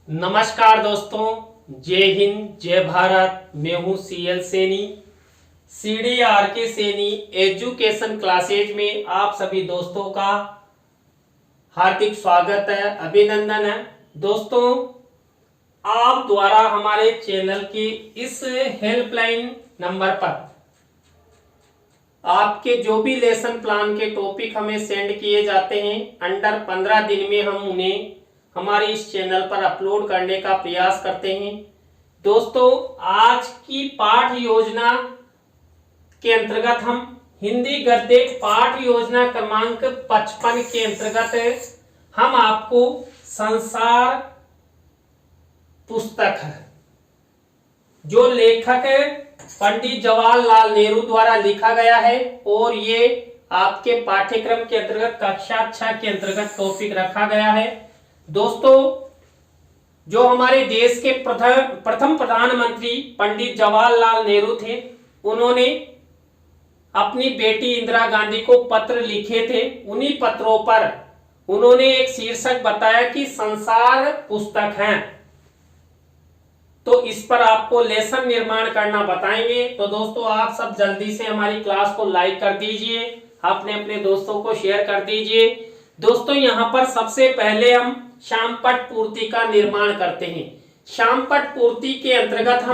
नमस्कार दोस्तों, जय हिंद, जय भारत। मैं हूं C L Saini, CDRK Saini education classes में आप सभी दोस्तों का हार्दिक स्वागत है, अभिनंदन है। दोस्तों, आप द्वारा हमारे चैनल की इस हेल्पलाइन नंबर पर आपके जो भी लेसन प्लान के टॉपिक हमें सेंड किए जाते हैं, अंडर 15 दिन में हम उन्हें हमारे इस चैनल पर अपलोड करने का प्रयास करते हैं। दोस्तों, आज की पाठ योजना के अंतर्गत हम हिंदी गद्य पाठ योजना क्रमांक 55 के अंतर्गत हम आपको संसार पुस्तक है, जो लेखक पंडित जवाहरलाल नेहरू द्वारा लिखा गया है और ये आपके पाठ्यक्रम के अंतर्गत कक्षा 6 के अंतर्गत टॉपिक रखा गया है। दोस्तों, जो हमारे देश के प्रथम प्रधानमंत्री पंडित जवाहरलाल नेहरू थे, उन्होंने अपनी बेटी इंदिरा गांधी को पत्र लिखे थे। उन्हीं पत्रों पर उन्होंने एक शीर्षक बताया कि संसार पुस्तक है। तो इस पर आपको लेसन निर्माण करना बताएंगे। तो दोस्तों, आप सब जल्दी से हमारी क्लास को लाइक कर दीजिए, अपने अपने दोस्तों को शेयर कर दीजिए। दोस्तों, यहाँ पर सबसे पहले हम शामपट पूर्ति का निर्माण करते हैं। शामपट पूर्ति के अंतर्गत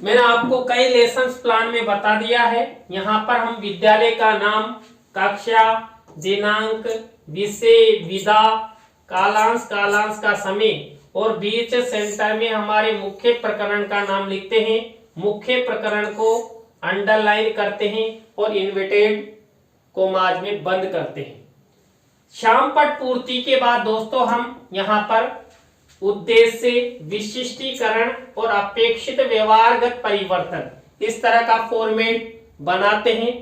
मैंने आपको कई लेसन प्लान में बता दिया है। यहाँ पर हम विद्यालय का नाम, कक्षा, दिनांक, विषय, विधा, कालांश का समय और बीच सेंटर में हमारे मुख्य प्रकरण का नाम लिखते हैं। मुख्य प्रकरण को अंडरलाइन करते हैं और इन्वर्टेड कोमाज में बंद करते हैं। शामपट पूर्ति के बाद दोस्तों, हम यहाँ पर उद्देश्य, विशिष्टीकरण और अपेक्षित व्यवहारगत परिवर्तन, इस तरह का फॉर्मेट बनाते हैं।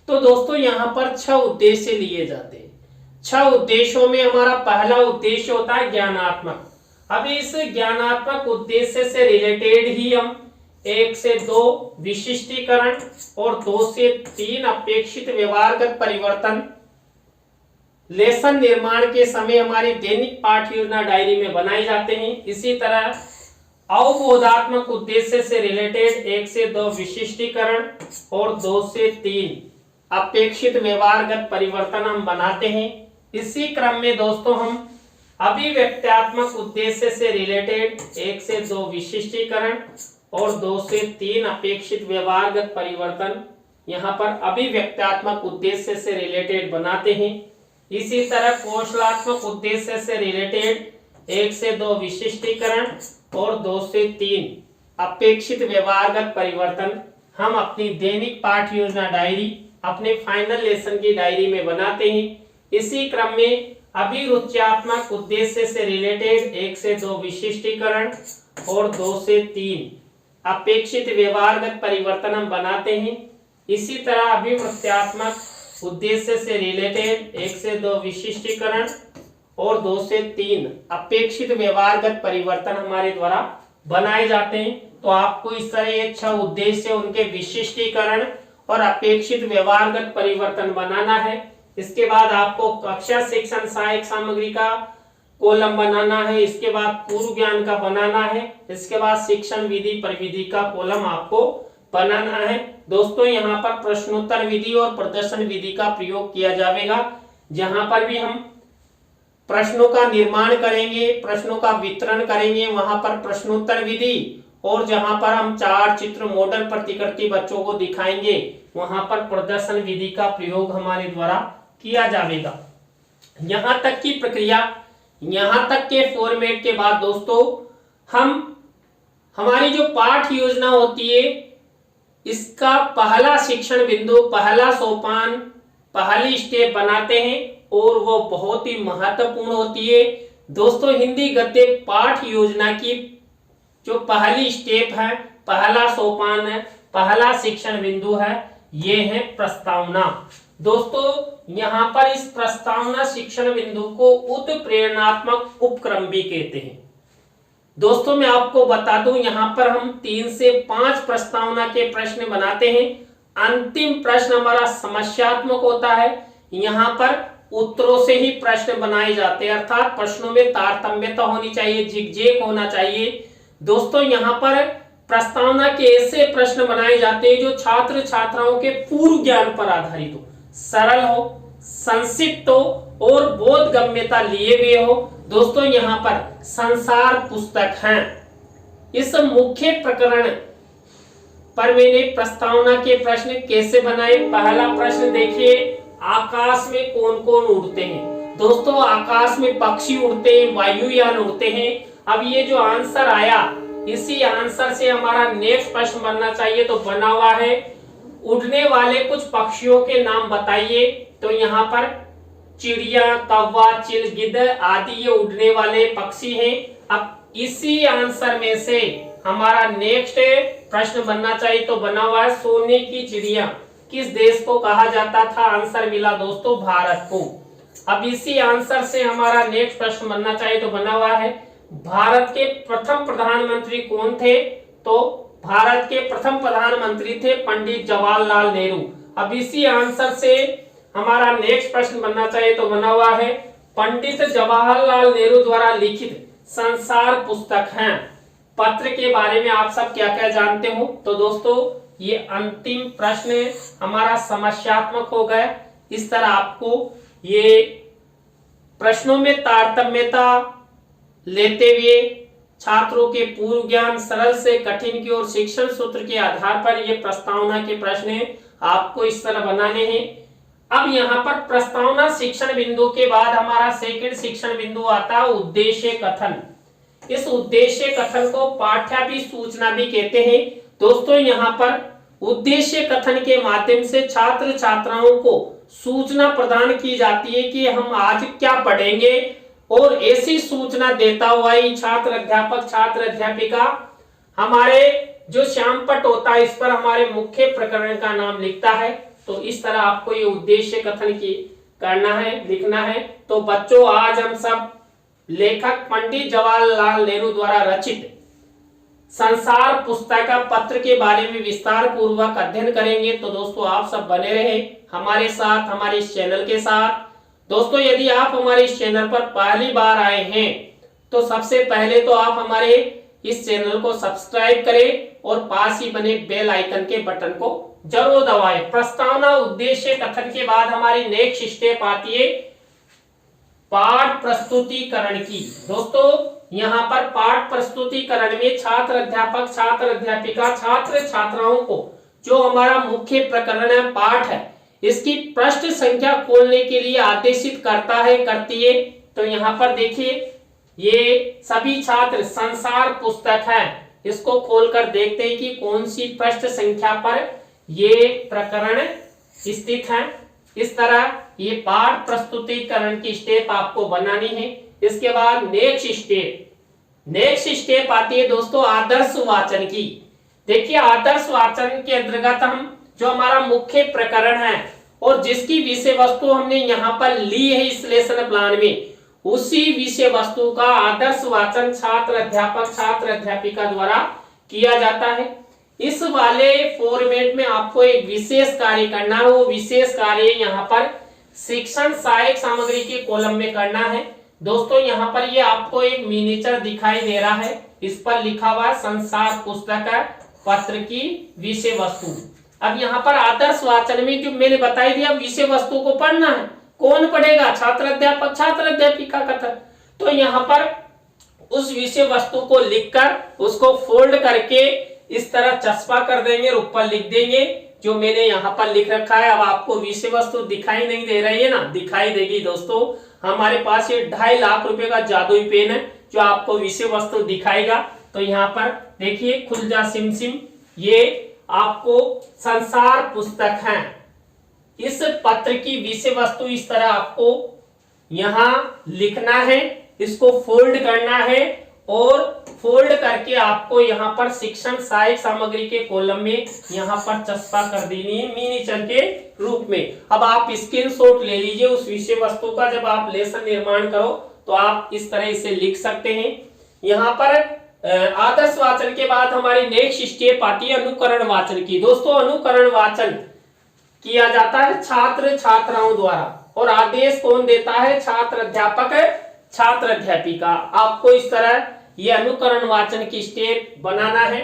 तो दोस्तों, यहाँ पर 6 उद्देश्य लिए जाते हैं। 6 उद्देश्यों में हमारा पहला उद्देश्य होता है ज्ञानात्मक। अभी इस ज्ञानात्मक उद्देश्य से रिलेटेड ही हम 1 से 2 विशिष्टीकरण और 2 से 3 अपेक्षित व्यवहारगत परिवर्तन लेसन निर्माण के समय हमारी दैनिक पाठ योजना डायरी में बनाए जाते हैं। इसी तरह अवबोधात्मक उद्देश्य से रिलेटेड 1 से 2 विशिष्टीकरण और 2 से 3 अपेक्षित व्यवहारगत परिवर्तन हम बनाते हैं। इसी क्रम में दोस्तों, हम अभिव्यक्त्यात्मक उद्देश्य से रिलेटेड 1 से 2 विशिष्टीकरण और 2 से 3 अपेक्षित व्यवहारगत परिवर्तन यहाँ पर अभिव्यक्त्यात्मक उद्देश्य से रिलेटेड बनाते हैं। इसी तरह कौशलात्मक उद्देश्य से रिलेटेड 1 से 2 विशिष्टीकरण और 2 से 3 अपेक्षित व्यवहारगत परिवर्तन हम अपनी दैनिक पाठ योजना डायरी, अपने फाइनल लेसन की डायरी में बनाते हैं। इसी क्रम में अभिरुच्यात्मक उद्देश्य से रिलेटेड 1 से 2 विशिष्टीकरण और 2 से 3 अपेक्षित व्यवहारगत परिवर्तन हम बनाते हैं। इसी तरह अभिवृत्त्यात्मक उद्देश्य से रिलेटेड 1 से 2 विशिष्टीकरण और 2 से 3 अपेक्षित व्यवहारगत परिवर्तन हमारे द्वारा बनाए जाते हैं। तो आपको इस तरह ये 6 उद्देश्य, उनके विशिष्टीकरण और अपेक्षित व्यवहारगत परिवर्तन बनाना है। इसके बाद आपको कक्षा शिक्षण सहायक सामग्री का कॉलम बनाना है। इसके बाद पूर्व ज्ञान का बनाना है। इसके बाद शिक्षण विधि प्रविधि का कॉलम आपको बनाना है। दोस्तों, यहाँ पर प्रश्नोत्तर विधि और प्रदर्शन विधि का प्रयोग किया जाएगा, जहां पर भी हम प्रश्नों का निर्माण करेंगे, प्रश्नों का वितरण करेंगे, वहां पर प्रश्नोत्तर विधि, और जहां पर हम 4 चित्र मॉडल प्रतिकृति बच्चों को दिखाएंगे, वहां पर प्रदर्शन विधि का प्रयोग हमारे द्वारा किया जाएगा। यहां तक की प्रक्रिया, यहां तक के फॉर्मेट के बाद दोस्तों, हमारी जो पाठ योजना होती है, इसका पहला शिक्षण बिंदु, पहला सोपान, पहली स्टेप बनाते हैं और वो बहुत ही महत्वपूर्ण होती है। दोस्तों, हिंदी गद्य पाठ योजना की जो पहली स्टेप है, पहला सोपान है, पहला शिक्षण बिंदु है, ये है प्रस्तावना। दोस्तों, यहाँ पर इस प्रस्तावना शिक्षण बिंदु को उत्प्रेरणात्मक उपक्रम भी कहते हैं। दोस्तों, मैं आपको बता दूं, यहाँ पर हम 3 से 5 प्रस्तावना के प्रश्न बनाते हैं। अंतिम प्रश्न हमारा समस्यात्मक होता है। यहाँ पर उत्तरों से ही प्रश्न बनाए जाते हैं, अर्थात प्रश्नों में तारतम्यता होनी चाहिए, जिगजेग होना चाहिए। दोस्तों यहाँ पर प्रस्तावना के ऐसे प्रश्न बनाए जाते हैं जो छात्र छात्राओं के पूर्व ज्ञान पर आधारित हो, सरल हो, संक्षिप्त हो और बोधगम्यता लिए हुए हो। दोस्तों यहाँ पर संसार पुस्तक है। इस मुख्य प्रकरण पर मैंने प्रस्तावना के प्रश्न कैसे बनाए। पहला प्रश्न देखिए, आकाश में कौन कौन उड़ते हैं। दोस्तों आकाश में पक्षी उड़ते हैं, वायुयान उड़ते हैं। अब ये जो आंसर आया, इसी आंसर से हमारा नेक्स्ट प्रश्न बनना चाहिए। तो बना हुआ है, उड़ने वाले कुछ पक्षियों के नाम बताइए। तो यहाँ पर चिड़िया, कौवा, चिल, गिद्ध आदि ये उड़ने वाले पक्षी हैं। अब इसी आंसर में से हमारा नेक्स्ट प्रश्न बनना चाहिए। तो बना हुआ है, सोने की चिड़िया किस देश को कहा जाता था। आंसर मिला दोस्तों भारत को। अब इसी आंसर से हमारा नेक्स्ट प्रश्न बनना चाहिए। तो बना हुआ है, भारत के प्रथम प्रधानमंत्री कौन थे। तो भारत के प्रथम प्रधानमंत्री थे पंडित जवाहरलाल नेहरू। अब इसी आंसर से हमारा नेक्स्ट प्रश्न बनना चाहिए। तो बना हुआ है, पंडित जवाहरलाल नेहरू द्वारा लिखित संसार पुस्तक है पत्र के बारे में आप सब क्या क्या जानते हो। तो दोस्तों ये अंतिम प्रश्न हमारा समस्यात्मक हो गया। इस तरह आपको ये प्रश्नों में तारतम्यता लेते हुए छात्रों के पूर्व ज्ञान, सरल से कठिन की ओर शिक्षण सूत्र के आधार पर ये प्रस्तावना के प्रश्न आपको इस तरह बनाने हैं। अब यहाँ पर प्रस्तावना शिक्षण बिंदु के बाद हमारा सेकंड शिक्षण बिंदु आता है उद्देश्य कथन। इस उद्देश्य कथन को पाठ्याभिसूचना भी कहते हैं। दोस्तों यहाँ पर उद्देश्य कथन के माध्यम से छात्र छात्राओं को सूचना प्रदान की जाती है कि हम आज क्या पढ़ेंगे, और ऐसी सूचना देता हुआ ही छात्र अध्यापक, छात्र अध्यापिका हमारे जो श्यामपट होता है इस पर हमारे मुख्य प्रकरण का नाम लिखता है। तो इस तरह आपको ये उद्देश्य कथन की करना है, लिखना है। तो बच्चों आज हम सब लेखक पंडित जवाहरलाल नेहरू द्वारा रचित संसार पुस्तक पत्र के बारे में विस्तार पूर्वक अध्ययन करेंगे। तो दोस्तों आप सब बने रहे हमारे साथ, हमारे इस चैनल के साथ। दोस्तों यदि आप हमारे इस चैनल पर पहली बार आए हैं तो सबसे पहले तो आप हमारे इस चैनल को सब्सक्राइब करें और पास ही बने बेल आइकन के बटन को जरूर दबाएं। प्रस्तावना उद्देश्य कथन के बाद हमारी नेक्स्ट स्टेप आती है पाठ प्रस्तुतिकरण की। दोस्तों यहाँ पर पाठ प्रस्तुतिकरण में छात्र अध्यापक, छात्र अध्यापिका, छात्र छात्राओं को जो हमारा मुख्य प्रकरण है, पाठ है, इसकी पृष्ठ संख्या खोलने के लिए आदेशित करता है, करती है। तो यहाँ पर देखिए ये सभी छात्र संसार पुस्तक है, इसको खोलकर देखते हैं कि कौन सी पृष्ठ संख्या पर ये प्रकरण स्थित है। इस तरह ये पाठ प्रस्तुतिकरण की स्टेप आपको बनानी है। इसके बाद नेक्स्ट स्टेप आती है दोस्तों आदर्श वाचन की। देखिए आदर्श वाचन के अंतर्गत हम जो हमारा मुख्य प्रकरण है और जिसकी विषय वस्तु हमने यहाँ पर ली है इस लेसन प्लान में, उसी विषय वस्तु का आदर्श वाचन छात्र अध्यापक, छात्र अध्यापिका द्वारा किया जाता है। इस वाले फॉर्मेट में आपको एक विशेष कार्य करना है। वो विशेष कार्य यहाँ पर शिक्षण सहायक सामग्री के कॉलम में करना है। दोस्तों यहाँ पर ये आपको एक मिनिएचर दिखाई दे रहा है, इस पर लिखा हुआ संसार पुस्तक पत्र की विषय वस्तु। अब यहाँ पर आदर्श वाचन में जो मैंने बताई दिया विषय वस्तु को पढ़ना है। कौन पढ़ेगा? छात्र अध्यापक, छात्र अध्यापिका कथन। तो यहाँ पर उस विषय वस्तु को लिखकर उसको फोल्ड करके इस तरह चस्पा कर देंगे और ऊपर लिख देंगे जो मैंने यहाँ पर लिख रखा है। अब आपको विषय वस्तु दिखाई नहीं दे रही है ना? दिखाई देगी दोस्तों। हमारे पास ये 2.5 लाख रुपए का जादुई पेन है जो आपको विषय वस्तु दिखाएगा। तो यहाँ पर देखिए खुल जा सिम सिम, ये आपको संसार पुस्तक है, इस पत्र की विषय वस्तु इस तरह आपको यहाँ लिखना है, इसको फोल्ड करना है और फोल्ड करके आपको यहाँ पर शिक्षण सहायक सामग्री के कॉलम में यहाँ पर चस्पा कर देनी है मिनिएचर के रूप में। अब आप स्क्रीनशॉट ले लीजिए उस विषय वस्तु का। जब आप लेसन निर्माण करो तो आप इस तरह इसे लिख सकते हैं। यहाँ पर आदर्श वाचन के बाद हमारी नेक्स्ट स्टेप आती है अनुकरण वाचन की। दोस्तों अनुकरण वाचन किया जाता है छात्र छात्राओं द्वारा। और आदेश कौन देता है? छात्र अध्यापक छात्र अध्यापिका। आपको इस तरह ये अनुकरण वाचन की स्टेप बनाना है।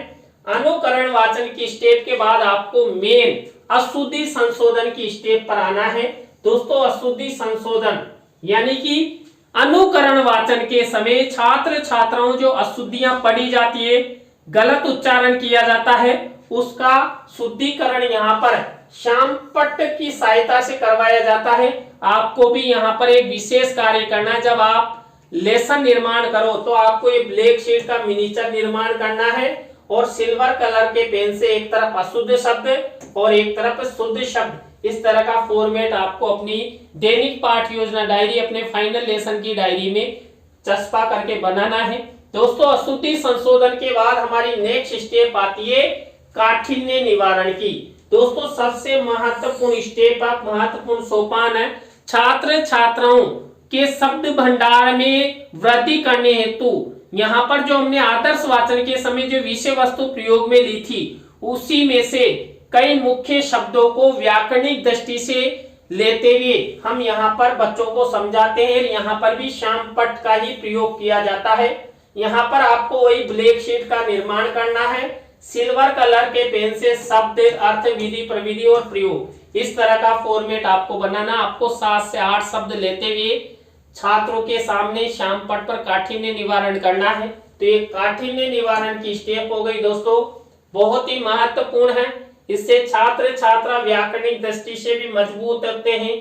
अनुकरण वाचन की स्टेप के बाद आपको मेन अशुद्धि संशोधन की स्टेप पर आना है। दोस्तों अशुद्धि संशोधन यानी कि अनुकरण वाचन के समय छात्र छात्राओं जो अशुद्धियां पढ़ी जाती है, गलत उच्चारण किया जाता है, उसका शुद्धिकरण यहाँ पर श्यामपट्ट की सहायता से करवाया जाता है। आपको भी यहाँ पर एक विशेष कार्य करना है। जब आप लेसन निर्माण करो तो आपको एक ब्लैक शीट का मिनिएचर निर्माण करना है और सिल्वर कलर के पेन से एक तरफ अशुद्ध शब्द और एक तरफ शुद्ध शब्द, इस तरह का फॉर्मेट आपको अपनी दैनिक पाठ योजना डायरी, अपने फाइनल लेसन की डायरी में चस्पा करके बनाना है। दोस्तों अशुद्धि संशोधन के बाद हमारी नेक्स्ट स्टेप आती है काठिन्य निवारण की। दोस्तों सबसे महत्वपूर्ण स्टेप, महत्वपूर्ण सोपान है छात्र छात्राओं के शब्द भंडार में वृद्धि करने हेतु यहाँ पर जो हमने आदर्श वाचन के समय जो विषय वस्तु प्रयोग में ली थी, उसी में से कई मुख्य शब्दों को व्याकरणिक दृष्टि से लेते हुए हम यहाँ पर बच्चों को समझाते हैं। यहाँ पर भी श्यामपट्ट का ही प्रयोग किया जाता है। यहाँ पर आपको वही ब्लैक शीट का निर्माण करना है, सिल्वर कलर के पेन से शब्द, अर्थ, विधि, प्रविधि और प्रयोग, इस तरह का फॉर्मेट आपको बनाना। आपको 7 से 8 शब्द लेते हुए छात्रों के सामने श्यामपट्ट पर काठिन्य निवारण करना है। तो ये काठिन्य निवारण की स्टेप हो गई दोस्तों, बहुत ही महत्वपूर्ण है। इससे छात्र छात्रा व्याकरणिक दृष्टि से भी मजबूत होते हैं,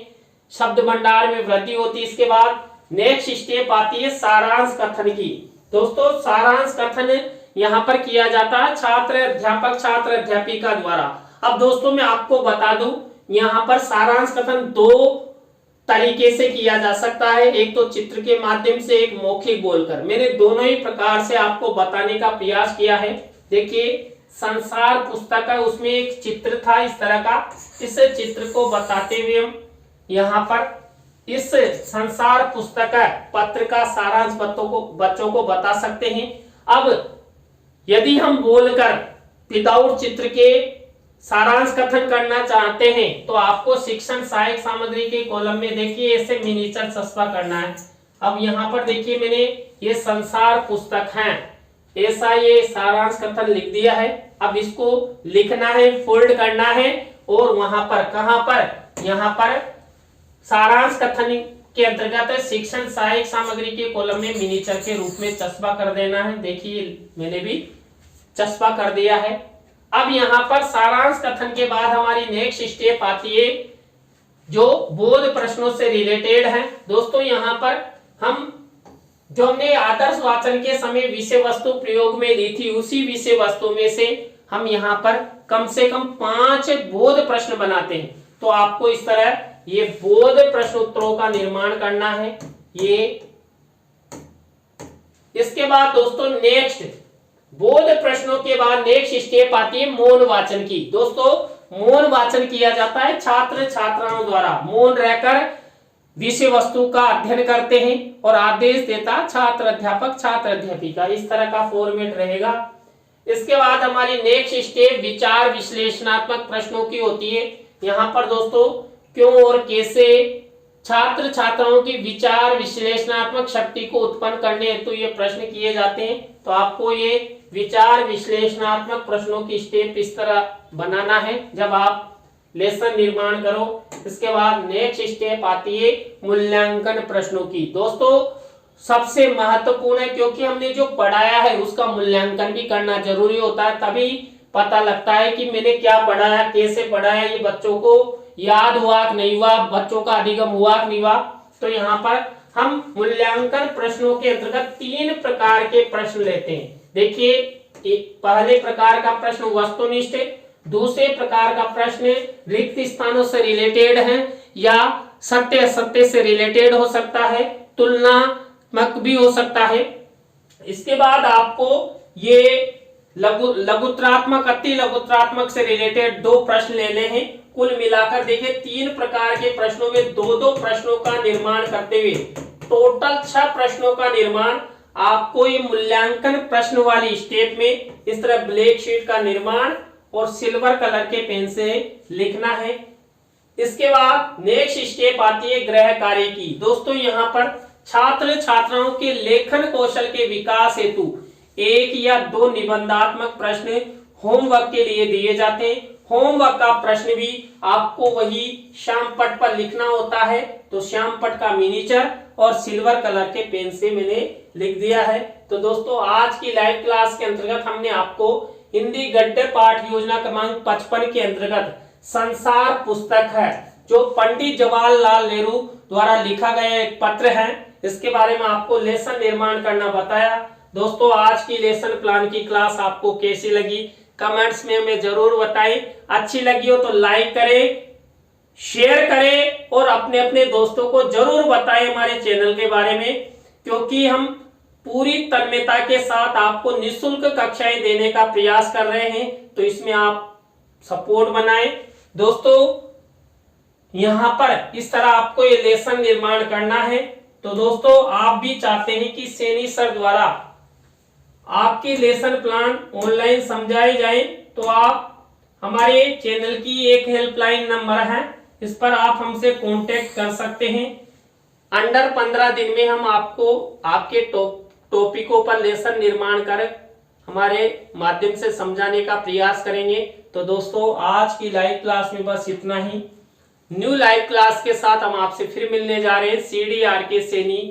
शब्द भंडार में वृद्धि होती है। इसके बाद नेक्स्ट स्टेप आती है सारांश कथन की। दोस्तों सारांश कथन यहाँ पर किया जाता है छात्र अध्यापक छात्र अध्यापिका द्वारा। अब दोस्तों मैं आपको बता दूं, यहाँ पर सारांश कथन 2 तरीके से किया जा सकता है, एक तो चित्र के माध्यम से, एक मौखिक बोलकर। मैंने दोनों ही प्रकार से आपको बताने का प्रयास किया है। देखिए संसार पुस्तक है, उसमें एक चित्र था इस तरह का, इस चित्र को बताते हुए हम यहाँ पर इस संसार पुस्तक पत्र का सारांश बच्चों को बता सकते हैं। अब यदि हम बोलकर विदाउट चित्र के सारांश कथन करना चाहते हैं तो आपको शिक्षण सहायक सामग्री के कॉलम में देखिए ऐसे मिनिएचर चस्पा करना है। अब यहाँ पर देखिए मैंने ये संसार पुस्तक है, ऐसा ये सारांश कथन लिख दिया है। अब इसको लिखना है, फोल्ड करना है और वहां पर कहां पर, यहाँ पर सारांश कथन के अंतर्गत शिक्षण सहायक सामग्री के कॉलम में मिनिएचर के रूप में चस्पा कर देना है। देखिए मैंने भी चस्पा कर दिया है। अब यहाँ पर सारांश कथन के बाद हमारी नेक्स्ट स्टेप आती है जो बोध प्रश्नों से रिलेटेड है। दोस्तों यहाँ पर हम जो हमने आदर्श वाचन के समय विषय वस्तु प्रयोग में ली थी, उसी विषय वस्तु में से हम यहाँ पर कम से कम 5 बोध प्रश्न बनाते हैं। तो आपको इस तरह ये बोध प्रश्न उत्तरों का निर्माण करना है। ये इसके बाद दोस्तों नेक्स्ट बोध प्रश्नों के बाद नेक्स्ट स्टेप आती है मौन वाचन की। दोस्तों मौन वाचन किया जाता है छात्र छात्राओं द्वारा, मौन रहकर विषय वस्तु का अध्ययन करते हैं और आदेश देता छात्र अध्यापक छात्र अध्यापिका, इस तरह का फॉर्मेट रहेगा। इसके बाद हमारी नेक्स्ट स्टेप विचार विश्लेषणात्मक प्रश्नों की होती है। यहाँ पर दोस्तों क्यों और कैसे छात्र छात्राओं की विचार विश्लेषणात्मक शक्ति को उत्पन्न करने हेतु ये प्रश्न किए जाते हैं। तो आपको ये विचार विश्लेषणात्मक प्रश्नों की स्टेप इस तरह बनाना है जब आप लेसन निर्माण करो। इसके बाद नेक्स्ट स्टेप आती है मूल्यांकन प्रश्नों की। दोस्तों सबसे महत्वपूर्ण है, क्योंकि हमने जो पढ़ाया है उसका मूल्यांकन भी करना जरूरी होता है, तभी पता लगता है कि मैंने क्या पढ़ाया, कैसे पढ़ाया, ये बच्चों को याद हुआ कि नहीं हुआ, बच्चों का अधिगम हुआ कि नहीं हुआ। तो यहाँ पर हम मूल्यांकन प्रश्नों के अंतर्गत 3 प्रकार के प्रश्न लेते हैं। देखिए पहले प्रकार का प्रश्न वस्तुनिष्ठ, दूसरे प्रकार का प्रश्न रिक्त स्थानों से रिलेटेड है या सत्य असत्य से रिलेटेड हो सकता है, तुलनात्मक भी हो सकता है। इसके बाद आपको ये लघुत्रात्मक अति लघुत्रात्मक से रिलेटेड 2 प्रश्न लेने हैं। कुल मिलाकर देखिए 3 प्रकार के प्रश्नों में 2-2 प्रश्नों का निर्माण करते हुए टोटल 6 प्रश्नों का निर्माण आपको ये मूल्यांकन प्रश्न वाली स्टेप में इस तरह ब्लैक शीट का निर्माण और सिल्वर कलर के पेन से लिखना है। इसके बाद नेक्स्ट स्टेप आती है गृह कार्य की। दोस्तों यहाँ पर छात्र छात्राओं के लेखन कौशल के विकास हेतु 1 या 2 निबंधात्मक प्रश्न होमवर्क के लिए दिए जाते हैं। होमवर्क का प्रश्न भी आपको वही श्याम पट पर लिखना होता है, तो श्याम पट का मिनीचर और सिल्वर कलर के पेन से मैंने लिख दिया है। तो दोस्तों आज की लाइव क्लास के अंतर्गत हमने आपको हिंदी गद्य पाठ योजना क्रमांक 55 के अंतर्गत संसार पुस्तक है, जो पंडित जवाहरलाल नेहरू द्वारा लिखा गया एक पत्र है, इसके बारे में आपको लेसन निर्माण करना बताया। दोस्तों आज की लेसन प्लान की क्लास आपको कैसी लगी कमेंट्स में हमें जरूर बताएं। अच्छी लगी हो तो लाइक करें, शेयर करें और अपने अपने दोस्तों को जरूर बताएं हमारे चैनल के बारे में, क्योंकि हम पूरी तन्मयता के साथ आपको निःशुल्क कक्षाएं देने का प्रयास कर रहे हैं, तो इसमें आप सपोर्ट बनाएं। दोस्तों यहां पर इस तरह आपको ये लेसन निर्माण करना है। तो दोस्तों आप भी चाहते हैं कि सैनी सर द्वारा आपके लेसन प्लान ऑनलाइन समझाए जाए, तो आप हमारे चैनल की एक हेल्पलाइन नंबर है, इस पर आप हमसे कांटेक्ट कर सकते हैं। अंडर 15 दिन में हम आपको आपके टॉपिकों पर लेसन निर्माण कर हमारे माध्यम से समझाने का प्रयास करेंगे। तो दोस्तों आज की लाइव क्लास में बस इतना ही। न्यू लाइव क्लास के साथ हम आपसे फिर मिलने जा रहे हैं CDRK सैनी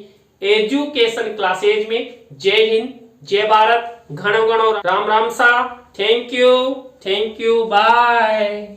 एजुकेशन क्लासेज में। जय हिंद, जय भारत, घणो घणो राम राम सा। Thank you, bye.